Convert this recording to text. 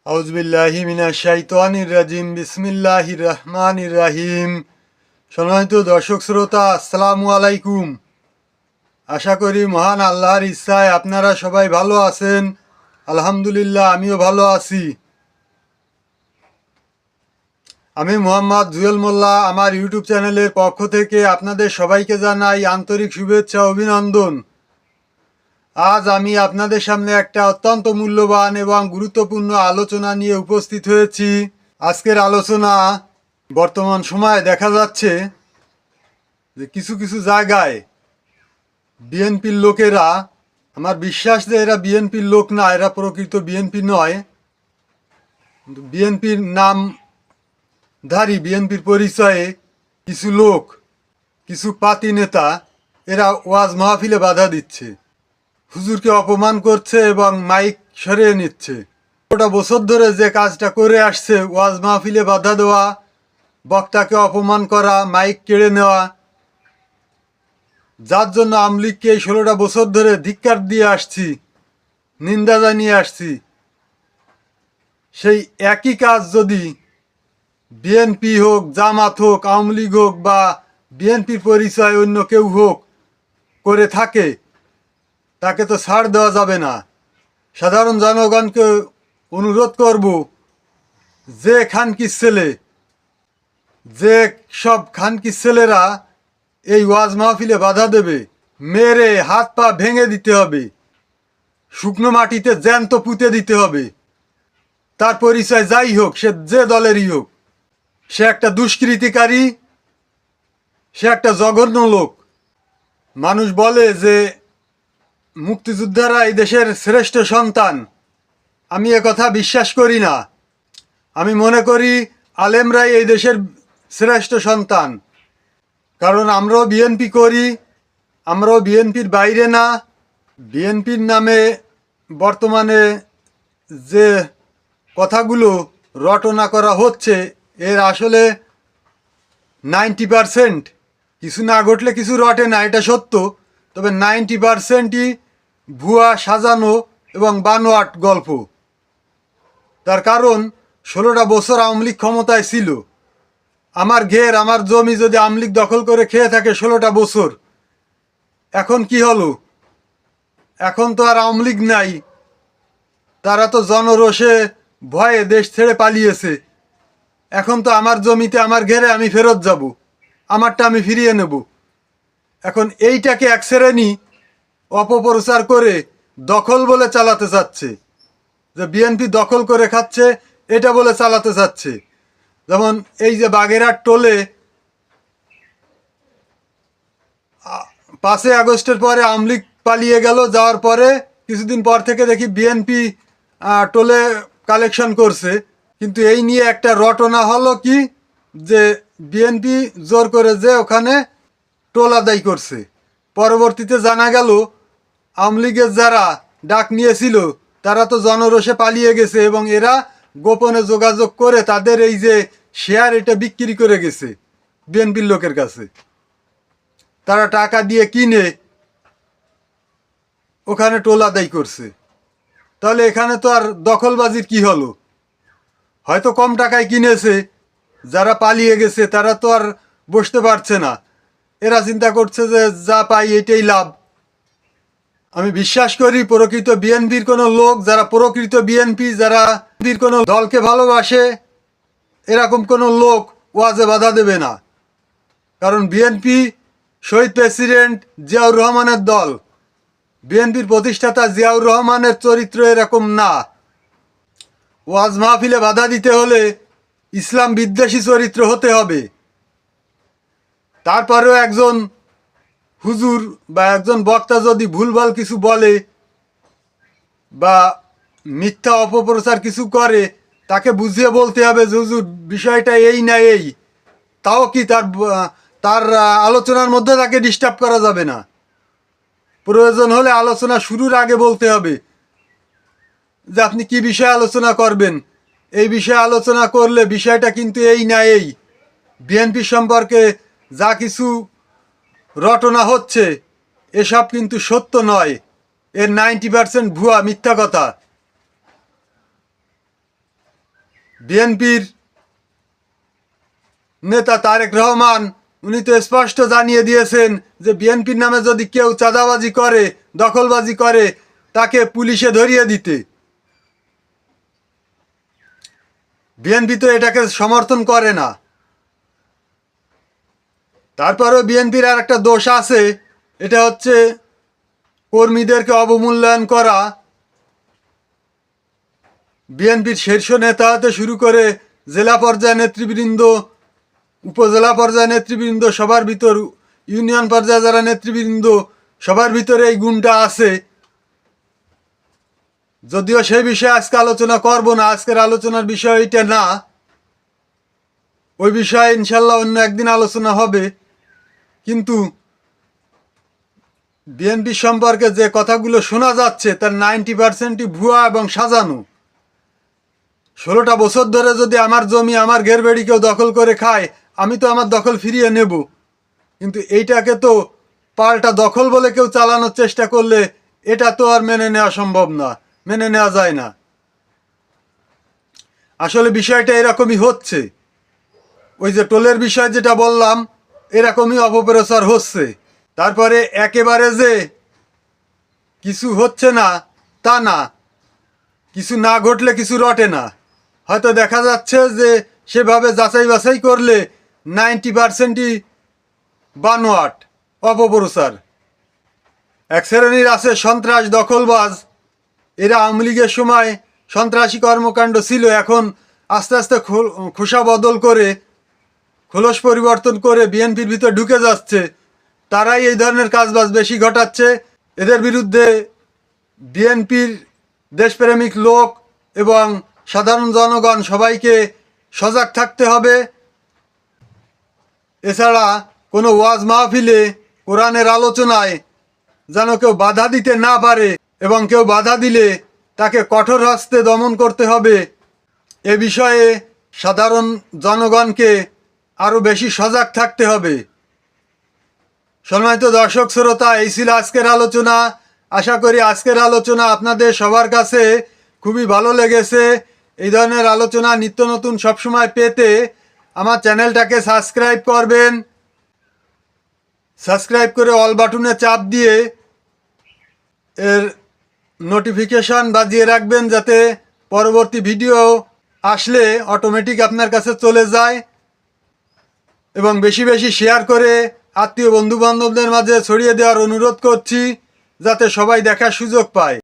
আউযুবিল্লাহি মিনাশ শাইতানির রাজিম বিসমিল্লাহির রহমানির রহিম। সম্মানিত দর্শক শ্রোতা, আসসালামু আলাইকুম। আশা করি মহান আল্লাহর ইচ্ছায় আপনারা সবাই ভালো আছেন। আলহামদুলিল্লাহ, আমিও ভালো আছি। আমি মোহাম্মদ জুয়েল মোল্লা, আমার ইউটিউব চ্যানেলের পক্ষ থেকে আপনাদের সবাইকে জানাই আন্তরিক শুভেচ্ছা ও অভিনন্দন। আজ আমি আপনাদের সামনে একটা অত্যন্ত মূল্যবান এবং গুরুত্বপূর্ণ আলোচনা নিয়ে উপস্থিত হয়েছি। আজকের আলোচনা, বর্তমান সময়ে দেখা যাচ্ছে যে কিছু কিছু জায়গায় বিএনপির লোকেরা, আমার বিশ্বাস যে এরা বিএনপির লোক না, এরা প্রকৃত বিএনপি নয়, কিন্তু বিএনপির নামধারী, বিএনপির পরিচয়ে কিছু লোক, কিছু পাতি নেতা, এরা ওয়াজ মাহফিলে বাধা দিচ্ছে, হুজুরকে অপমান করছে এবং মাইক সরিয়ে নিচ্ছে। গোটা বছর ধরে যে কাজটা করে আসছে, ওয়াজ মাহফিলে বাধা দেওয়া, বক্তাকে অপমান করা, মাইক কেড়ে নেওয়া, যার জন্য আওয়ামী লীগকে এই 16টা বছর ধরে ধিক্কার দিয়ে আসছি, নিন্দা জানিয়ে আসছি, সেই একই কাজ যদি বিএনপি হোক, জামাত হোক, আওয়ামী লীগ হোক বা বিএনপির পরিচয় অন্য কেউ হোক করে থাকে, তাকে তো ছাড় দেওয়া যাবে না। সাধারণ জনগণকে অনুরোধ করব, যে খানকির ছেলে, যে সব খানকির ছেলেরা এই ওয়াজ মাহফিলে বাধা দেবে, মেরে হাত পা ভেঙে দিতে হবে, শুকনো মাটিতে জ্যান্ত পুঁতে দিতে হবে। তার পরিচয় যাই হোক, সে যে দলেরই হোক, সে একটা দুষ্কৃতিকারী, সে একটা জঘন্য লোক। মানুষ বলে যে মুক্তিযোদ্ধারা এই দেশের শ্রেষ্ঠ সন্তান। আমি কথা বিশ্বাস করি না। আমি মনে করি আলেমরাই এই দেশের শ্রেষ্ঠ সন্তান। কারণ আমরাও বিএনপি করি, আমরাও বিএনপির বাইরে না। বিএনপির নামে বর্তমানে যে কথাগুলো রটনা করা হচ্ছে, এর আসলে 90%, কিছু না ঘটলে কিছু রটে না, এটা সত্য। তবে 90%ই ভুয়া, সাজানো এবং বানোয়াট গল্প। তার কারণ 16টা বছর আওয়ামী লীগ ক্ষমতায় ছিল। আমার ঘের, আমার জমি যদি আওয়ামী লীগ দখল করে খেয়ে থাকে 16টা বছর, এখন কি হলো? এখন তো আর আওয়ামী লীগ নাই। তারা তো জনরোষে ভয়ে দেশ ছেড়ে পালিয়েছে। এখন তো আমার জমিতে, আমার ঘেরে আমি ফেরত যাব, আমারটা আমি ফিরিয়ে নেব। এখন এইটাকে এক শ্রেণী অপপ্রচার করে দখল বলে চালাতে চাচ্ছে, যে বিএনপি দখল করে খাচ্ছে, এটা বলে চালাতে চাচ্ছে। যেমন এই যে বাগেরহাট টোলে 5 আগস্টের পরে আওয়ামী লীগ পালিয়ে গেল, যাওয়ার পরে কিছুদিন পর থেকে দেখি বিএনপি টোলে কালেকশন করছে। কিন্তু এই নিয়ে একটা রটনা হলো কি, যে বিএনপি জোর করে যে ওখানে টোল আদায় করছে। পরবর্তীতে জানা গেল আওয়ামী লীগের যারা ডাক নিয়েছিল তারা তো জনরোষে পালিয়ে গেছে, এবং এরা গোপনে যোগাযোগ করে তাদের এই যে শেয়ার, এটা বিক্রি করে গেছে বিএনপির লোকের কাছে। তারা টাকা দিয়ে কিনে ওখানে টোল আদায় করছে। তাহলে এখানে তো আর দখলবাজির কি হলো? হয়তো কম টাকায় কিনেছে, যারা পালিয়ে গেছে তারা তো আর বসতে পারছে না। এরা চিন্তা করছে যে যা পাই এটাই লাভ। আমি বিশ্বাস করি প্রকৃত বিএনপির কোনো লোক, যারা প্রকৃত বিএনপি, যারা কোনো দলকে ভালোবাসে, এরকম কোনো লোক ওয়াজে বাধা দেবে না। কারণ বিএনপি শহীদ প্রেসিডেন্ট জিয়াউর রহমানের দল। বিএনপির প্রতিষ্ঠাতা জিয়াউর রহমানের চরিত্র এরকম না। ওয়াজ মাহফিলে বাধা দিতে হলে ইসলাম বিদ্বেষী চরিত্র হতে হবে। তারপরেও একজন হুজুর বা একজন বক্তা যদি ভুলভাল কিছু বলে বা মিথ্যা অপপ্রচার কিছু করে, তাকে বুঝিয়ে বলতে হবে যে হুজুর বিষয়টা এই না এই। তাও কি তার তার আলোচনার মধ্যে তাকে ডিস্টার্ব করা যাবে না। প্রয়োজন হলে আলোচনা শুরুর আগে বলতে হবে যে আপনি কি বিষয়ে আলোচনা করবেন, এই বিষয়ে আলোচনা করলে বিষয়টা কিন্তু এই না এই। বিএনপি সম্পর্কে যা কিছু রটনা হচ্ছে, এসব কিন্তু সত্য নয়, এর 90% ভুয়া, মিথ্যা কথা। বিএনপির নেতা তারেক রহমান উনি তো স্পষ্ট জানিয়ে দিয়েছেন যে বিএনপির নামে যদি কেউ চাঁদাবাজি করে, দখলবাজি করে, তাকে পুলিশে ধরিয়ে দিতে। বিএনপি তো এটাকে সমর্থন করে না। তারপরেও বিএনপির আর একটা দোষ আছে, এটা হচ্ছে কর্মীদেরকে অবমূল্যায়ন করা। বিএনপির শীর্ষ নেতা হতে শুরু করে জেলা পর্যায়ে নেতৃবৃন্দ, উপজেলা পর্যায়ে নেতৃবৃন্দ, সবার ভিতর ইউনিয়ন পর্যায়ে যারা নেতৃবৃন্দ, সবার ভিতরে এই গুণটা আছে। যদিও সেই বিষয়ে আজকে আলোচনা করব না, আজকের আলোচনার বিষয় এটা না, ওই বিষয়ে ইনশাল্লাহ অন্য একদিন আলোচনা হবে। কিন্তু বিএনপি সম্পর্কে যে কথাগুলো শোনা যাচ্ছে তার 90%ই ভুয়া এবং সাজানো। 16টা বছর ধরে যদি আমার জমি, আমার ঘেরবাড়ি কেউ দখল করে খায়, আমি তো আমার দখল ফিরিয়ে নেব। কিন্তু এইটাকে তো পাল্টা দখল বলে কেউ চালানোর চেষ্টা করলে এটা তো আর মেনে নেওয়া সম্ভব না, মেনে নেওয়া যায় না। আসলে বিষয়টা এরকমই হচ্ছে। ওই যে টোলের বিষয় যেটা বললাম, এরকমই অপপ্রচার হচ্ছে। তারপরে একেবারে যে কিছু হচ্ছে না তা না, কিছু না ঘটলে কিছু রটে না। হয়তো দেখা যাচ্ছে যে সেভাবে যাচাই বাছাই করলে 90%ই বানোয়াট, অপপ্রচার। এক শ্রেণীর আছে সন্ত্রাস দখলবাজ, এরা আওয়ামী লীগের সময় সন্ত্রাসী কর্মকাণ্ড ছিল, এখন আস্তে আস্তে খোসা বদল করে, খোলস পরিবর্তন করে বিএনপির ভিতর ঢুকে যাচ্ছে। তারাই এই ধরনের কাজবাজ বেশি ঘটাচ্ছে। এদের বিরুদ্ধে বিএনপির দেশপ্রেমিক লোক এবং সাধারণ জনগণ সবাইকে সজাগ থাকতে হবে। এছাড়া কোনো ওয়াজ মাহফিলে, কোরআনের আলোচনায় যেন কেউ বাধা দিতে না পারে, এবং কেউ বাধা দিলে তাকে কঠোর হস্তে দমন করতে হবে। এ বিষয়ে সাধারণ জনগণকে আরও বেশি সজাগ থাকতে হবে। সম্মানিত দর্শক শ্রোতা, এই ছিল আজকের আলোচনা। আশা করি আজকের আলোচনা আপনাদের সবার কাছে খুবই ভালো লেগেছে। এই ধরনের আলোচনা নিত্য নতুন সবসময় পেতে আমার চ্যানেলটাকে সাবস্ক্রাইব করবেন। সাবস্ক্রাইব করে অল বাটনে চাপ দিয়ে এর নোটিফিকেশন বাজিয়ে রাখবেন, যাতে পরবর্তী ভিডিও আসলে অটোমেটিক আপনার কাছে চলে যায়। এবং বেশি বেশি শেয়ার করে আত্মীয় বন্ধু বান্ধবদের মাঝে ছড়িয়ে দেওয়ার অনুরোধ করছি, যাতে সবাই দেখার সুযোগ পায়।